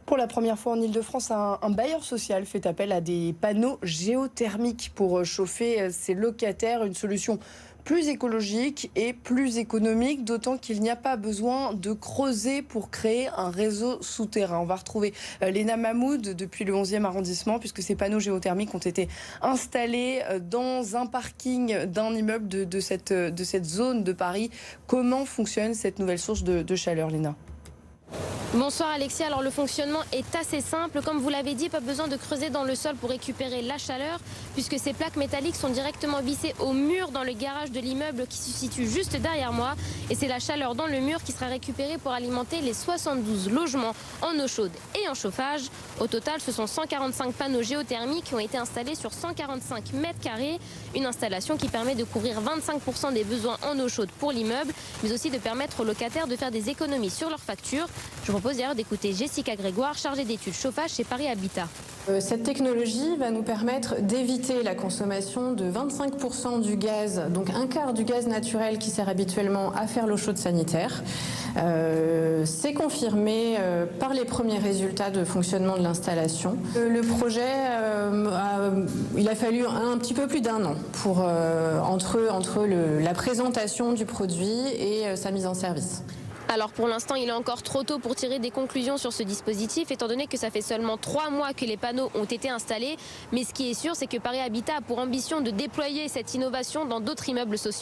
Pour la première fois en Île-de-France, un bailleur social fait appel à des panneaux géothermiques pour chauffer ses locataires. Une solution plus écologique et plus économique, d'autant qu'il n'y a pas besoin de creuser pour créer un réseau souterrain. On va retrouver Léna Mahmoud depuis le 11e arrondissement, puisque ces panneaux géothermiques ont été installés dans un parking d'un immeuble de cette zone de Paris. Comment fonctionne cette nouvelle source de chaleur, Léna ? Bonsoir Alexis, alors le fonctionnement est assez simple. Comme vous l'avez dit, pas besoin de creuser dans le sol pour récupérer la chaleur, puisque ces plaques métalliques sont directement vissées au mur dans le garage de l'immeuble qui se situe juste derrière moi. Et c'est la chaleur dans le mur qui sera récupérée pour alimenter les 72 logements en eau chaude et en chauffage. Au total, ce sont 145 panneaux géothermiques qui ont été installés sur 145 mètres carrés. Une installation qui permet de couvrir 25% des besoins en eau chaude pour l'immeuble, mais aussi de permettre aux locataires de faire des économies sur leurs factures. Je vous propose d'ailleurs d'écouter Jessica Grégoire, chargée d'études chauffage chez Paris Habitat. Cette technologie va nous permettre d'éviter la consommation de 25% du gaz, donc un quart du gaz naturel qui sert habituellement à faire l'eau chaude sanitaire. C'est confirmé par les premiers résultats de fonctionnement de l'installation. Le projet, il a fallu un petit peu plus d'1 an pour, entre la présentation du produit et sa mise en service. Alors pour l'instant, il est encore trop tôt pour tirer des conclusions sur ce dispositif, étant donné que ça fait seulement 3 mois que les panneaux ont été installés. Mais ce qui est sûr, c'est que Paris Habitat a pour ambition de déployer cette innovation dans d'autres immeubles sociaux.